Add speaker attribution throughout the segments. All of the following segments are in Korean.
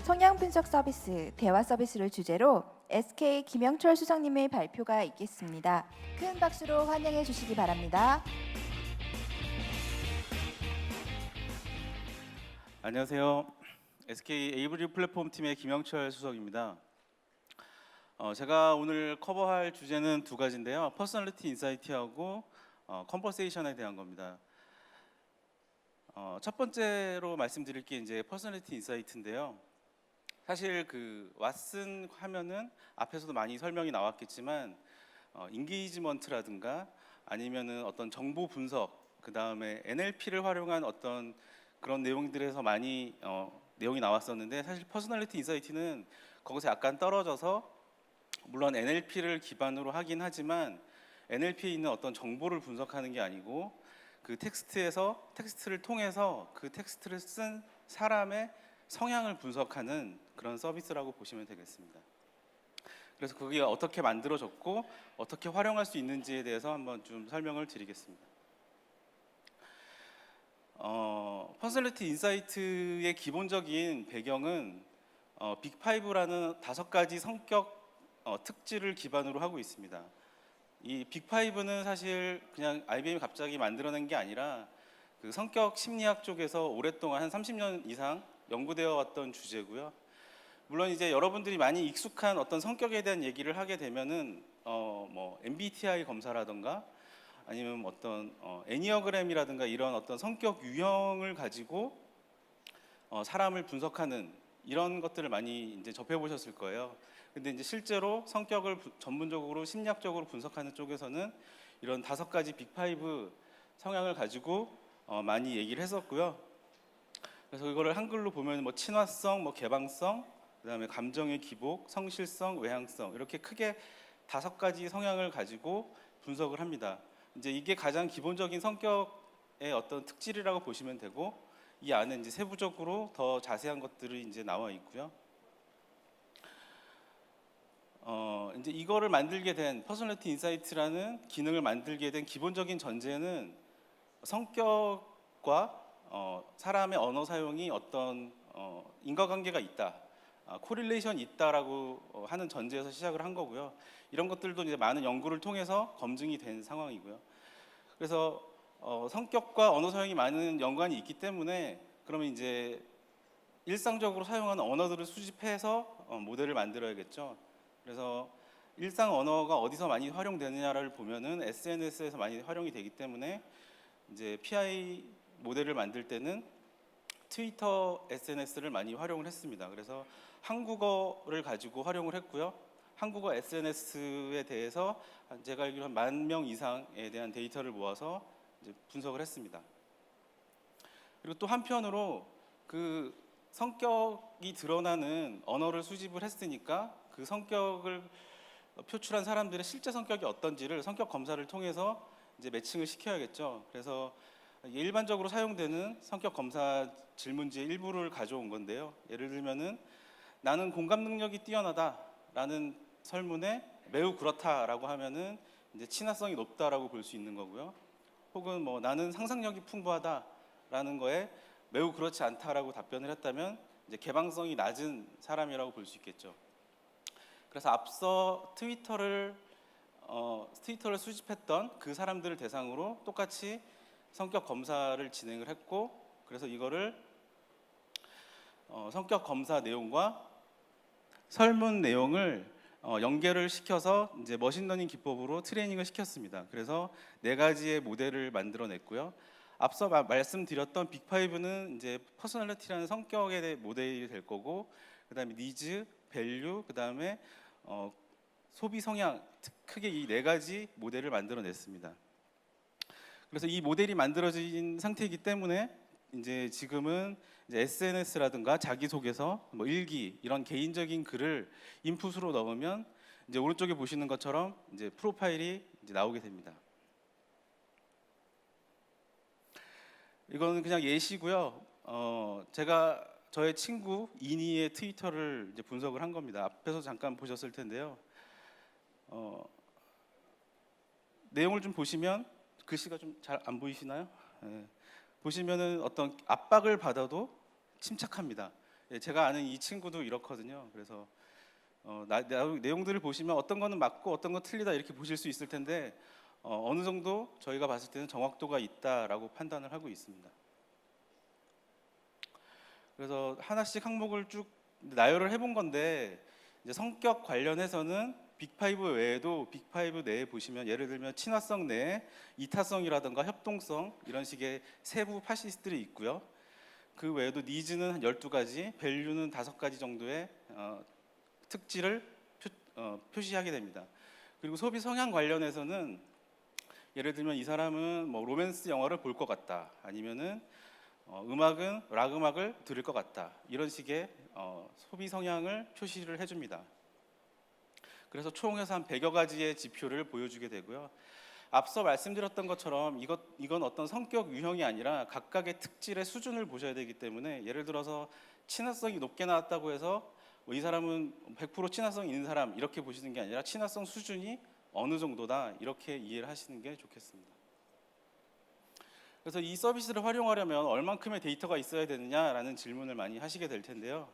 Speaker 1: 성향 분석 서비스, 대화 서비스를 주제로 SK 김영철 수석님의 발표가 있겠습니다. 큰 박수로 환영해 주시기 바랍니다.
Speaker 2: 안녕하세요. SK 에이브리 플랫폼 팀의 김영철 수석입니다. 제가 오늘 커버할 주제는 두 가지인데요. 퍼스널리티 인사이트하고 컨버세이션에 대한 겁니다. 첫 번째로 말씀드릴 게 이제 퍼스널리티 인사이트인데요. 사실 그 왓슨 하면은 앞에서도 많이 설명이 나왔겠지만 인게이지먼트라든가 아니면은 어떤 정보 분석, 그 다음에 NLP를 활용한 어떤 그런 내용들에서 많이 내용이 나왔었는데, 사실 퍼스널리티 인사이트는 거기서 약간 떨어져서, 물론 NLP를 기반으로 하긴 하지만 NLP에 있는 어떤 정보를 분석하는 게 아니고 그 텍스트를 통해서 그 텍스트를 쓴 사람의 성향을 분석하는 그런 서비스라고 보시면 되겠습니다. 그래서 그게 어떻게 만들어졌고 어떻게 활용할 수 있는지에 대해서 한번 좀 설명을 드리겠습니다. 퍼스널리티 인사이트의 기본적인 배경은 빅5라는 5가지 성격 특질을 기반으로 하고 있습니다. 이 빅5는 사실 그냥 IBM이 갑자기 만들어낸 게 아니라 그 성격 심리학 쪽에서 오랫동안 한 30년 이상 연구되어 왔던 주제고요. 물론 이제 여러분들이 많이 익숙한 어떤 성격에 대한 얘기를 하게 되면은 뭐 MBTI 검사라든가 아니면 어떤 애니어그램이라든가 이런 어떤 성격 유형을 가지고 사람을 분석하는 이런 것들을 많이 이제 접해 보셨을 거예요. 근데 이제 실제로 성격을 전문적으로 심리학적으로 분석하는 쪽에서는 이런 5가지 빅5 성향을 가지고 많이 얘기를 했었고요. 그래서 이거를 한글로 보면 뭐 친화성, 뭐 개방성, 그다음에 감정의 기복, 성실성, 외향성, 이렇게 크게 5가지 성향을 가지고 분석을 합니다. 이제 이게 가장 기본적인 성격의 어떤 특질이라고 보시면 되고, 이 안에 이제 세부적으로 더 자세한 것들이 이제 나와 있고요. 이제 이거를 만들게 된 퍼스널리티 인사이트라는 기능을 만들게 된 기본적인 전제는 성격과 사람의 언어 사용이 어떤 인과관계가 있다, 코릴레이션이 있다라고 하는 전제에서 시작을 한 거고요. 이런 것들도 이제 많은 연구를 통해서 검증이 된 상황이고요. 그래서 성격과 언어 사용이 많은 연관이 있기 때문에, 그러면 이제 일상적으로 사용하는 언어들을 수집해서 모델을 만들어야겠죠. 그래서 일상 언어가 어디서 많이 활용되느냐를 보면은 SNS에서 많이 활용이 되기 때문에, 이제 PI 모델을 만들 때는 트위터 SNS를 많이 활용을 했습니다. 그래서 한국어를 가지고 활용을 했고요. 한국어 SNS에 대해서 제가 알기로 한 10,000명 이상에 대한 데이터를 모아서 이제 분석을 했습니다. 그리고 또 한편으로 그 성격이 드러나는 언어를 수집을 했으니까 그 성격을 표출한 사람들의 실제 성격이 어떤지를 성격 검사를 통해서 이제 매칭을 시켜야겠죠. 그래서 일반적으로 사용되는 성격 검사 질문지의 일부를 가져온 건데요. 예를 들면은 나는 공감 능력이 뛰어나다라는 설문에 매우 그렇다라고 하면은 이제 친화성이 높다라고 볼 수 있는 거고요. 혹은 뭐 나는 상상력이 풍부하다라는 거에 매우 그렇지 않다라고 답변을 했다면 이제 개방성이 낮은 사람이라고 볼 수 있겠죠. 그래서 앞서 트위터를 수집했던 그 사람들을 대상으로 똑같이 성격 검사를 진행을 했고, 그래서 이거를 성격 검사 내용과 설문 내용을 연결을 시켜서 이제 머신러닝 기법으로 트레이닝을 시켰습니다. 그래서 4가지의 모델을 만들어냈고요. 앞서 말씀드렸던 빅5는 이제 퍼스널리티라는 성격에 대해 모델이 될 거고, 그다음에 니즈, 밸류, 그다음에 소비 성향, 크게 이 4가지 모델을 만들어냈습니다. 그래서 이 모델이 만들어진 상태이기 때문에 이제 지금은 이제 SNS라든가 자기소개서, 뭐 일기 이런 개인적인 글을 인풋으로 넣으면 이제 오른쪽에 보시는 것처럼 이제 프로파일이 이제 나오게 됩니다. 이거는 그냥 예시고요. 제가 저의 친구 이니의 트위터를 이제 분석을 한 겁니다. 앞에서 잠깐 보셨을 텐데요. 내용을 좀 보시면 글씨가 좀 잘 안 보이시나요? 네. 보시면은 어떤 압박을 받아도 침착합니다. 예, 제가 아는 이 친구도 이렇거든요. 그래서 내용들을 보시면 어떤 거는 맞고 어떤 건 틀리다 이렇게 보실 수 있을 텐데 어느 정도 저희가 봤을 때는 정확도가 있다라고 판단을 하고 있습니다. 그래서 하나씩 항목을 쭉 나열을 해본 건데 이제 성격 관련해서는 빅5 외에도 빅5 내에 보시면 예를 들면 친화성 내에 이타성이라든가 협동성 이런 식의 세부 파시스들이 있고요. 그 외에도 니즈는 한 12가지, 밸류는 5가지 정도의 특질을 표시하게 됩니다. 그리고 소비 성향 관련해서는 예를 들면 이 사람은 뭐 로맨스 영화를 볼 것 같다, 아니면은 음악은 락 음악을 들을 것 같다, 이런 식의 소비 성향을 표시를 해줍니다. 그래서 총 해서 한 100여 가지의 지표를 보여주게 되고요. 앞서 말씀드렸던 것처럼 이건 어떤 성격 유형이 아니라 각각의 특질의 수준을 보셔야 되기 때문에 예를 들어서 친화성이 높게 나왔다고 해서 이 사람은 100% 친화성 있는 사람 이렇게 보시는 게 아니라 친화성 수준이 어느 정도다 이렇게 이해를 하시는 게 좋겠습니다. 그래서 이 서비스를 활용하려면 얼만큼의 데이터가 있어야 되느냐라는 질문을 많이 하시게 될 텐데요.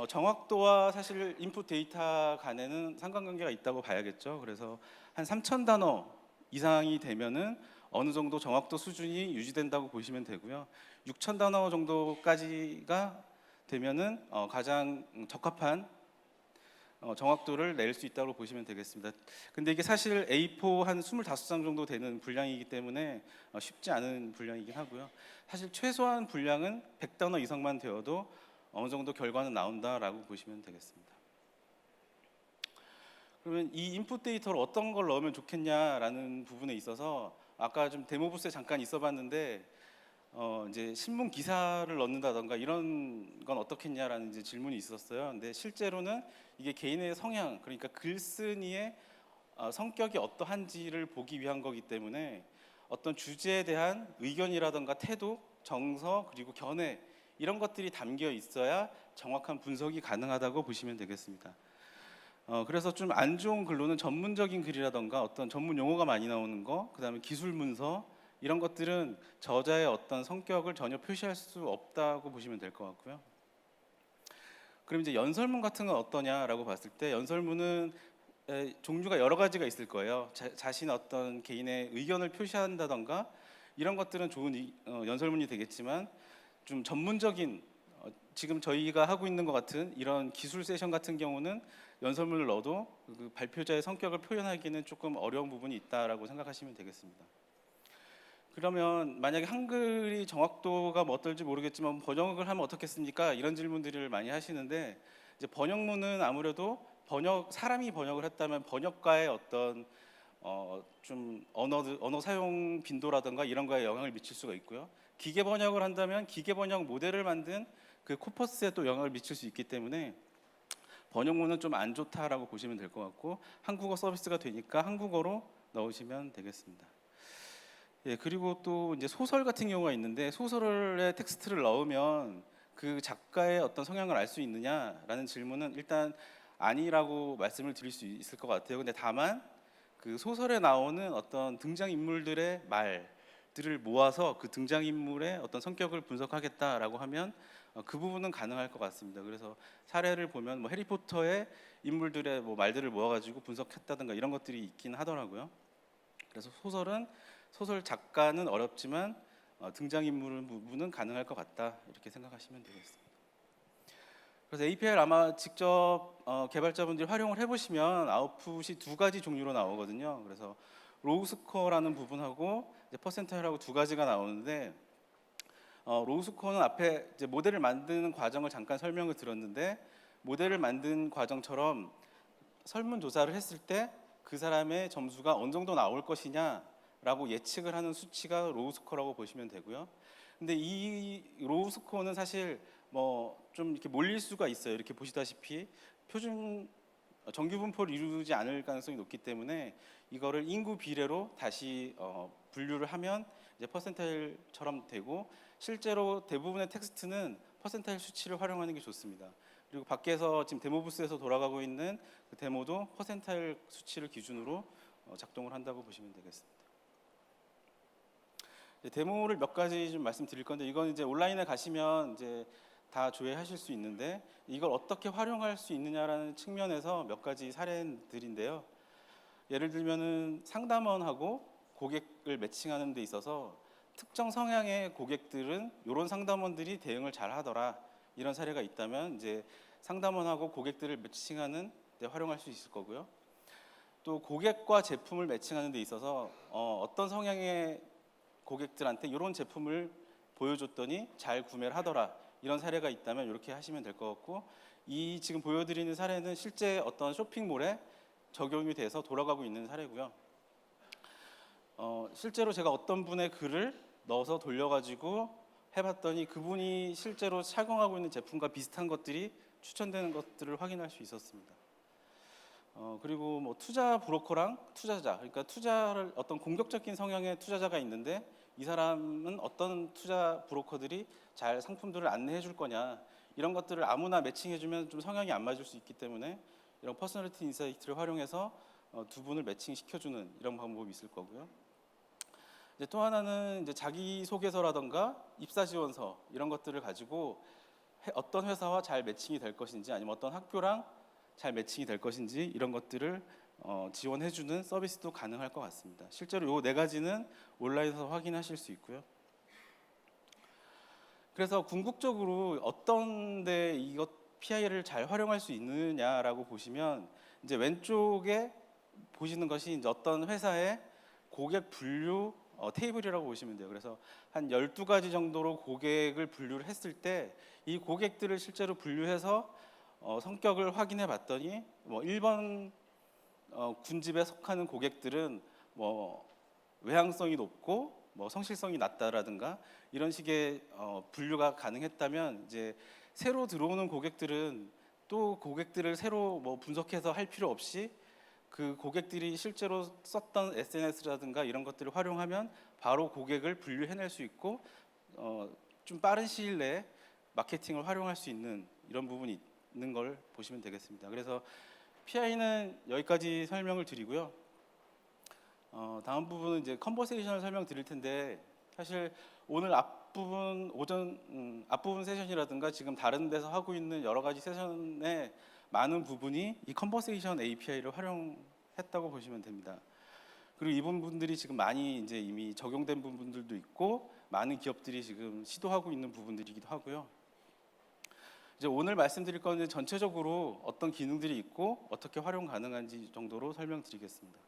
Speaker 2: 정확도와 사실 인풋 데이터 간에는 상관관계가 있다고 봐야겠죠. 그래서 한 3,000단어 이상이 되면은 어느 정도 정확도 수준이 유지된다고 보시면 되고요. 6,000단어 정도까지가 되면은 가장 적합한 정확도를 낼 수 있다고 보시면 되겠습니다. 근데 이게 사실 A4 한 25장 정도 되는 분량이기 때문에 쉽지 않은 분량이긴 하고요. 사실 최소한 분량은 100단어 이상만 되어도 어느 정도 결과는 나온다라고 보시면 되겠습니다. 그러면 이 인풋 데이터를 어떤 걸 넣으면 좋겠냐라는 부분에 있어서 아까 좀 데모 부스에 잠깐 있어봤는데 이제 신문 기사를 넣는다던가 이런 건 어떻겠냐라는 이제 질문이 있었어요. 근데 실제로는 이게 개인의 성향, 그러니까 글쓴이의 성격이 어떠한지를 보기 위한 거기 때문에 어떤 주제에 대한 의견이라던가 태도, 정서, 그리고 견해 이런 것들이 담겨 있어야 정확한 분석이 가능하다고 보시면 되겠습니다. 그래서 좀 안 좋은 글로는 전문적인 글이라던가 어떤 전문 용어가 많이 나오는 거, 그다음에 기술 문서 이런 것들은 저자의 어떤 성격을 전혀 표시할 수 없다고 보시면 될 것 같고요. 그럼 이제 연설문 같은 건 어떠냐라고 봤을 때 연설문은 종류가 여러 가지가 있을 거예요. 자신의 어떤 개인의 의견을 표시한다던가 이런 것들은 좋은 연설문이 되겠지만 좀 전문적인 지금 저희가 하고 있는 것 같은 이런 기술 세션 같은 경우는 연설문을 넣어도 그 발표자의 성격을 표현하기는 조금 어려운 부분이 있다라고 생각하시면 되겠습니다. 그러면 만약에 한글이 정확도가 뭐 어떨지 모르겠지만 번역을 하면 어떻겠습니까? 이런 질문들을 많이 하시는데 이제 번역문은 아무래도 사람이 번역을 했다면 번역가의 어떤 좀 언어 사용 빈도라든가 이런 거에 영향을 미칠 수가 있고요. 기계 번역을 한다면 기계 번역 모델을 만든 그 코퍼스에 또 영향을 미칠 수 있기 때문에 번역문은 좀 안 좋다라고 보시면 될 것 같고 한국어 서비스가 되니까 한국어로 넣으시면 되겠습니다. 예, 그리고 또 이제 소설 같은 경우가 있는데 소설에 텍스트를 넣으면 그 작가의 어떤 성향을 알 수 있느냐라는 질문은 일단 아니라고 말씀을 드릴 수 있을 것 같아요. 근데 다만 그 소설에 나오는 어떤 등장인물들의 말들을 모아서 그 등장인물의 어떤 성격을 분석하겠다라고 하면 그 부분은 가능할 것 같습니다. 그래서 사례를 보면 뭐 해리포터의 인물들의 뭐 말들을 모아가지고 분석했다든가 이런 것들이 있긴 하더라고요. 그래서 소설 작가는 어렵지만 등장인물 부분은 가능할 것 같다 이렇게 생각하시면 되겠습니다. 그래서 API를 아마 직접 개발자분들이 활용을 해보시면 아웃풋이 2가지 종류로 나오거든요. 그래서 로우 스코어라는 부분하고 이제 퍼센타일하고 2가지가 나오는데 로우 스코어는 앞에 이제 모델을 만드는 과정을 잠깐 설명을 드렸는데 모델을 만든 과정처럼 설문조사를 했을 때 그 사람의 점수가 어느 정도 나올 것이냐라고 예측을 하는 수치가 로우 스코어라고 보시면 되고요. 근데 이 로우 스코어는 사실 뭐 좀 이렇게 몰릴 수가 있어요. 이렇게 보시다시피 표준 정규 분포를 이루지 않을 가능성이 높기 때문에 이거를 인구 비례로 다시 분류를 하면 이제 퍼센타일처럼 되고 실제로 대부분의 텍스트는 퍼센타일 수치를 활용하는 게 좋습니다. 그리고 밖에서 지금 데모 부스에서 돌아가고 있는 그 데모도 퍼센타일 수치를 기준으로 작동을 한다고 보시면 되겠습니다. 데모를 몇 가지 좀 말씀드릴 건데 이건 이제 온라인에 가시면 이제 다 조회하실 수 있는데 이걸 어떻게 활용할 수 있느냐라는 측면에서 몇 가지 사례들인데요. 예를 들면은 상담원하고 고객을 매칭하는 데 있어서 특정 성향의 고객들은 이런 상담원들이 대응을 잘 하더라, 이런 사례가 있다면 이제 상담원하고 고객들을 매칭하는 데 활용할 수 있을 거고요. 또 고객과 제품을 매칭하는 데 있어서 어떤 성향의 고객들한테 이런 제품을 보여줬더니 잘 구매를 하더라, 이런 사례가 있다면 이렇게 하시면 될 것 같고, 이 지금 보여드리는 사례는 실제 어떤 쇼핑몰에 적용이 돼서 돌아가고 있는 사례고요. 실제로 제가 어떤 분의 글을 넣어서 돌려가지고 해봤더니 그분이 실제로 착용하고 있는 제품과 비슷한 것들이 추천되는 것들을 확인할 수 있었습니다. 그리고 뭐 투자 브로커랑 투자자, 그러니까 투자를 어떤 공격적인 성향의 투자자가 있는데 이 사람은 어떤 투자 브로커들이 잘 상품들을 안내해 줄 거냐, 이런 것들을 아무나 매칭해 주면 좀 성향이 안 맞을 수 있기 때문에 이런 퍼스널리티 인사이트를 활용해서 두 분을 매칭시켜 주는 이런 방법이 있을 거고요. 이제 또 하나는 이제 자기소개서라던가 입사지원서 이런 것들을 가지고 어떤 회사와 잘 매칭이 될 것인지, 아니면 어떤 학교랑 잘 매칭이 될 것인지 이런 것들을 지원해주는 서비스도 가능할 것 같습니다. 실제로 이 네 가지는 온라인에서 확인하실 수 있고요. 그래서 궁극적으로 어떤 데 이것 PI를 잘 활용할 수 있느냐라고 보시면, 이제 왼쪽에 보시는 것이 이제 어떤 회사의 고객 분류 테이블이라고 보시면 돼요. 그래서 한 12가지 정도로 고객을 분류를 했을 때 이 고객들을 실제로 분류해서 성격을 확인해 봤더니 뭐 1번 군집에 속하는 고객들은 뭐 외향성이 높고 뭐 성실성이 낮다라든가 이런 식의 분류가 가능했다면, 이제 새로 들어오는 고객들은 또 고객들을 새로 뭐 분석해서 할 필요 없이 그 고객들이 실제로 썼던 SNS라든가 이런 것들을 활용하면 바로 고객을 분류해낼 수 있고 좀 빠른 시일 내에 마케팅을 활용할 수 있는 이런 부분이 있는 걸 보시면 되겠습니다. 그래서 PI는 여기까지 설명을 드리고요. 다음 부분은 이제 컨버세이션을 설명드릴 텐데, 사실 오늘 앞부분 세션이라든가 지금 다른 데서 하고 있는 여러 가지 세션의 많은 부분이 이 컨버세이션 API를 활용했다고 보시면 됩니다. 그리고 이 부분들이 지금 많이 이제 이미 적용된 부분들도 있고 많은 기업들이 지금 시도하고 있는 부분들이기도 하고요. 이제 오늘 말씀드릴 거는 전체적으로 어떤 기능들이 있고 어떻게 활용 가능한지 정도로 설명드리겠습니다.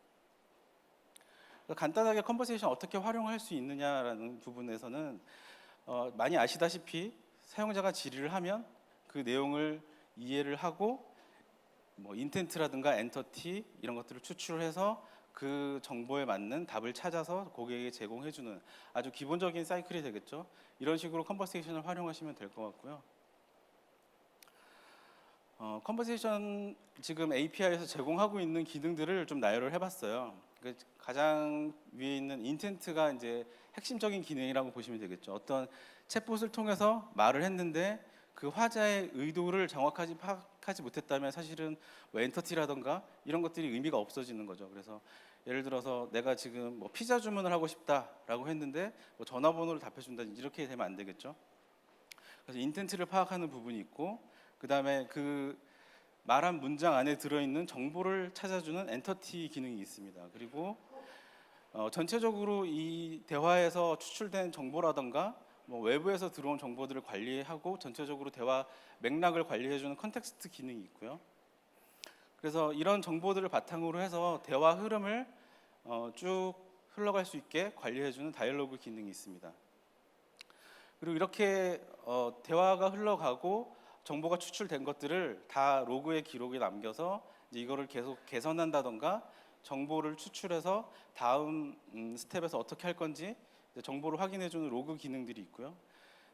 Speaker 2: 간단하게 컨버세이션 어떻게 활용할 수 있느냐라는 부분에서는 많이 아시다시피 사용자가 질의를 하면 그 내용을 이해를 하고 뭐 인텐트라든가 엔터티 이런 것들을 추출해서 그 정보에 맞는 답을 찾아서 고객에게 제공해주는 아주 기본적인 사이클이 되겠죠. 이런 식으로 컨버세이션을 활용하시면 될 것 같고요. 컨버세이션 지금 API에서 제공하고 있는 기능들을 좀 나열을 해봤어요. 가장 위에 있는 인텐트가 이제 핵심적인 기능이라고 보시면 되겠죠. 어떤 챗봇을 통해서 말을 했는데 그 화자의 의도를 정확하게 파악하지 못했다면 사실은 뭐 엔터티라던가 이런 것들이 의미가 없어지는 거죠. 그래서 예를 들어서 내가 지금 뭐 피자 주문을 하고 싶다라고 했는데 뭐 전화번호를 답해준다든지 이렇게 되면 안 되겠죠. 그래서 인텐트를 파악하는 부분이 있고, 그 다음에 그 말한 문장 안에 들어있는 정보를 찾아주는 엔터티 기능이 있습니다. 그리고 전체적으로 이 대화에서 추출된 정보라던가 뭐 외부에서 들어온 정보들을 관리하고 전체적으로 대화 맥락을 관리해주는 컨텍스트 기능이 있고요. 그래서 이런 정보들을 바탕으로 해서 대화 흐름을 쭉 흘러갈 수 있게 관리해주는 다이얼로그 기능이 있습니다. 그리고 이렇게 대화가 흘러가고 정보가 추출된 것들을 다 로그의 기록에 남겨서 이제 이거를 계속 개선한다던가 정보를 추출해서 다음 스텝에서 어떻게 할 건지 정보를 확인해주는 로그 기능들이 있고요.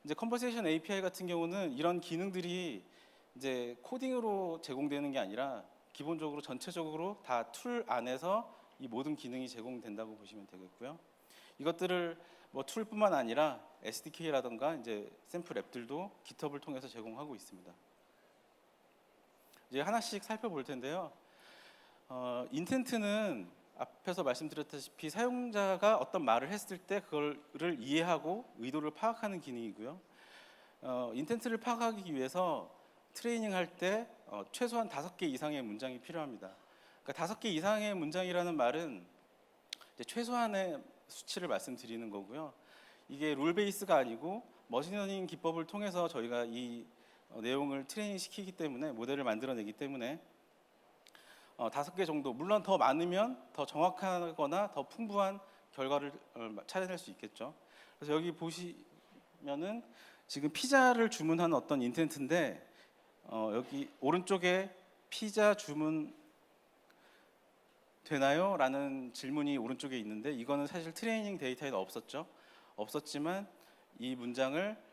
Speaker 2: 이제 컨버세이션 API 같은 경우는 이런 기능들이 이제 코딩으로 제공되는 게 아니라 기본적으로 전체적으로 다 툴 안에서 이 모든 기능이 제공된다고 보시면 되겠고요. 이것들을 뭐 툴뿐만 아니라 SDK라든가 이제 샘플 앱들도 GitHub을 통해서 제공하고 있습니다. 이제 하나씩 살펴볼 텐데요. 인텐트는 앞에서 말씀드렸다시피 사용자가 어떤 말을 했을 때 그거를 이해하고 의도를 파악하는 기능이고요. 인텐트를 파악하기 위해서 트레이닝 할 때 최소한 5개 이상의 문장이 필요합니다. 그러니까 5개 이상의 문장이라는 말은 이제 최소한의 수치를 말씀드리는 거고요. 이게 룰 베이스가 아니고 머신러닝 기법을 통해서 저희가 이 내용을 트레이닝 시키기 때문에, 모델을 만들어내기 때문에 5개 정도, 물론 더 많으면 더 정확하거나 더 풍부한 결과를 찾아낼 수 있겠죠. 그래서 여기 보시면은 지금 피자를 주문한 어떤 인텐트인데, 여기 오른쪽에 피자 주문 되나요? 라는 질문이 오른쪽에 있는데, 이거는 사실 트레이닝 데이터에는 없었지만 이 문장을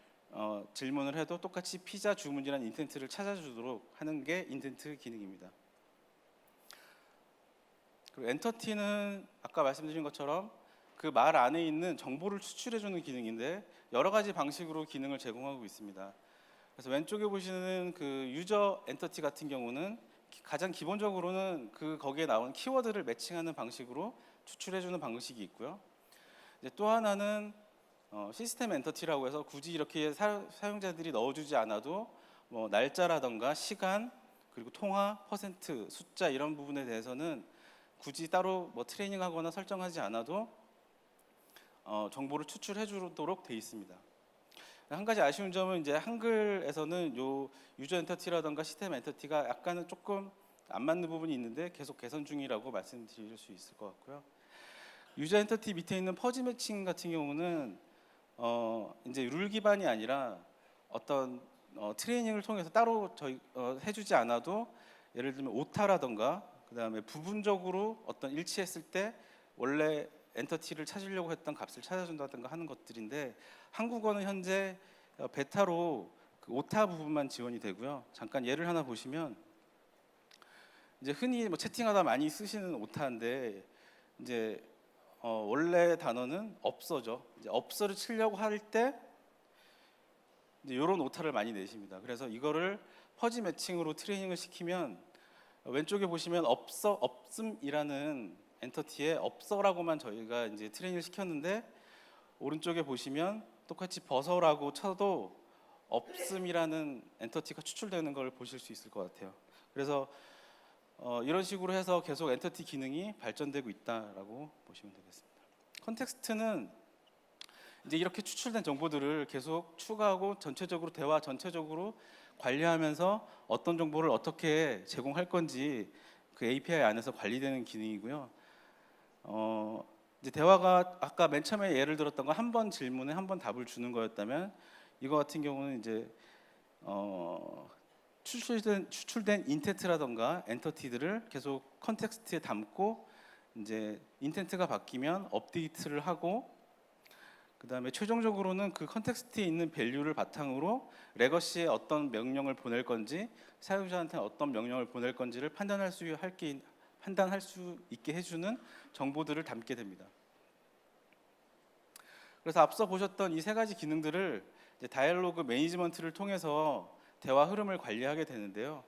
Speaker 2: 질문을 해도 똑같이 피자 주문이라는 인텐트를 찾아주도록 하는 게 인텐트 기능입니다. 그리고 엔터티는 아까 말씀드린 것처럼 그 말 안에 있는 정보를 추출해주는 기능인데, 여러 가지 방식으로 기능을 제공하고 있습니다. 그래서 왼쪽에 보시는 그 유저 엔터티 같은 경우는 가장 기본적으로는 거기에 나온 키워드를 매칭하는 방식으로 추출해주는 방식이 있고요. 이제 또 하나는 시스템 엔터티라고 해서 굳이 이렇게 사용자들이 넣어주지 않아도 뭐 날짜라던가 시간, 그리고 통화, 퍼센트, 숫자 이런 부분에 대해서는 굳이 따로 뭐 트레이닝하거나 설정하지 않아도 정보를 추출해 주도록 되어 있습니다. 한 가지 아쉬운 점은 이제 한글에서는 요 유저 엔터티라던가 시스템 엔터티가 약간은 조금 안 맞는 부분이 있는데 계속 개선 중이라고 말씀드릴 수 있을 것 같고요. 유저 엔터티 밑에 있는 퍼지 매칭 같은 경우는 이제 룰 기반이 아니라 어떤 트레이닝을 통해서 따로 해주지 않아도, 예를 들면 오타라던가 그다음에 부분적으로 어떤 일치했을 때 원래 엔터티를 찾으려고 했던 값을 찾아준다든가 하는 것들인데, 한국어는 현재 베타로 그 오타 부분만 지원이 되고요. 잠깐 예를 하나 보시면, 이제 흔히 뭐 채팅하다 많이 쓰시는 오타인데, 이제 원래 단어는 업서죠. 이제 업서를 치려고 할 때 이제 이런 오타를 많이 내십니다. 그래서 이거를 퍼지 매칭으로 트레이닝을 시키면, 왼쪽에 보시면 없음이라는 엔터티에 업서라고만 저희가 이제 트레이닝을 시켰는데, 오른쪽에 보시면 똑같이 버서라고 쳐도 없음이라는 엔터티가 추출되는 걸 보실 수 있을 것 같아요. 그래서 이런 식으로 해서 계속 엔터티 기능이 발전되고 있다라고 보시면 되겠습니다. 컨텍스트는 이제 이렇게 추출된 정보들을 계속 추가하고 전체적으로 대화 전체적으로 관리하면서 어떤 정보를 어떻게 제공할 건지 그 API 안에서 관리되는 기능이고요. 이제 대화가 아까 맨 처음에 예를 들었던 거, 한 번 질문에 한 번 답을 주는 거였다면, 이거 같은 경우는 이제 추출된 인텐트라던가 엔터티들을 계속 컨텍스트에 담고, 이제 인텐트가 바뀌면 업데이트를 하고, 그다음에 최종적으로는 그 컨텍스트에 있는 밸류를 바탕으로 레거시에 어떤 명령을 보낼 건지, 사용자한테 어떤 명령을 보낼 건지를 판단할 수 있게 해주는 정보들을 담게 됩니다. 그래서 앞서 보셨던 이 3가지 기능들을 이제 다이얼로그 매니지먼트를 통해서 대화 흐름을 관리하게 되는데요.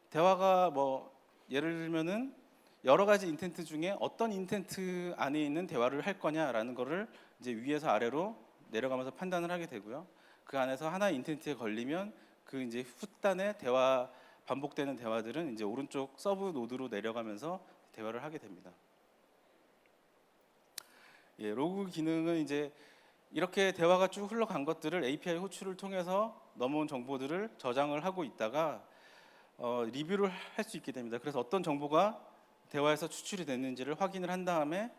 Speaker 2: 대화가 뭐 예를 들면은 여러 가지 인텐트 중에 어떤 인텐트 안에 있는 대화를 할 거냐라는 거를 이제 위에서 아래로 내려가면서 판단을 하게 되고요. 그 안에서 하나의 인텐트에 걸리면 그 이제 후단의 대화, 반복되는 대화들은 이제 오른쪽 서브 노드로 내려가면서 대화를 하게 됩니다. 예, 로그 기능은 이제 이렇게 대화가 쭉 흘러간 것들을 API 호출을 통해서 넘어온 정보들을 저장을 하고 있다가 리뷰를 할 수 있게 됩니다. 그래서 어떤 정보가 대화에서 추출이 됐는지를 확인을 한 다음에,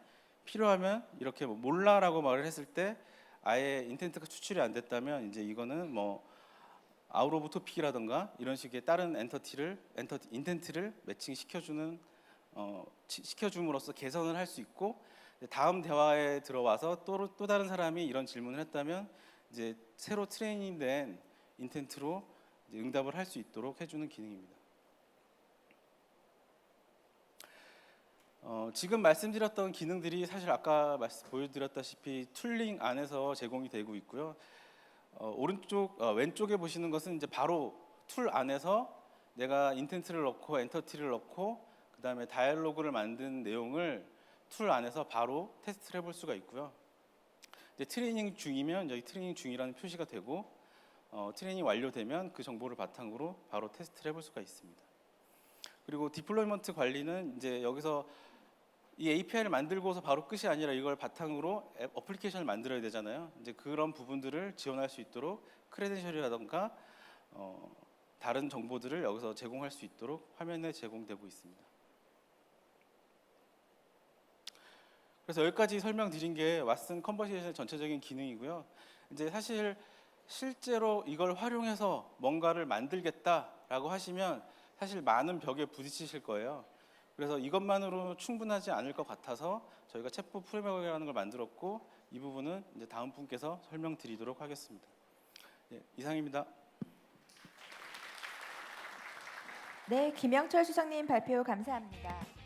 Speaker 2: 필요하면 이렇게 뭐 몰라라고 말을 했을 때 아예 인텐트가 추출이 안 됐다면, 이제 이거는 뭐 아웃 오브 토픽이라든가 이런 식의 다른 인텐트를 매칭 시켜줌으로써 개선을 할 수 있고, 다음 대화에 들어와서 또 다른 사람이 이런 질문을 했다면 이제 새로 트레이닝된 인텐트로 이제 응답을 할 수 있도록 해주는 기능입니다. 지금 말씀드렸던 기능들이 사실 아까 보여드렸다시피 툴링 안에서 제공이 되고 있고요. 왼쪽에 보시는 것은 이제 바로 툴 안에서 내가 인텐트를 넣고 엔터티를 넣고 그다음에 다이얼로그를 만든 내용을 툴 안에서 바로 테스트를 해볼 수가 있고요. 이제 트레이닝 중이면 여기 트레이닝 중이라는 표시가 되고 트레이닝 완료되면 그 정보를 바탕으로 바로 테스트를 해볼 수가 있습니다. 그리고 디플로이먼트 관리는 이제 여기서 이 API를 만들고서 바로 끝이 아니라 이걸 바탕으로 어플리케이션을 만들어야 되잖아요. 이제 그런 부분들을 지원할 수 있도록 크레덴셜이라던가 다른 정보들을 여기서 제공할 수 있도록 화면에 제공되고 있습니다. 그래서 여기까지 설명드린 게 왓슨 컨버세이션의 전체적인 기능이고요. 이제 사실 실제로 이걸 활용해서 뭔가를 만들겠다라고 하시면 사실 많은 벽에 부딪히실 거예요. 그래서 이것만으로 충분하지 않을 것 같아서 저희가 챗봇 프레임워크라는 걸 만들었고 이 부분은 이제 다음 분께서 설명드리도록 하겠습니다. 예, 이상입니다.
Speaker 1: 네, 김영철 수석님 발표 감사합니다.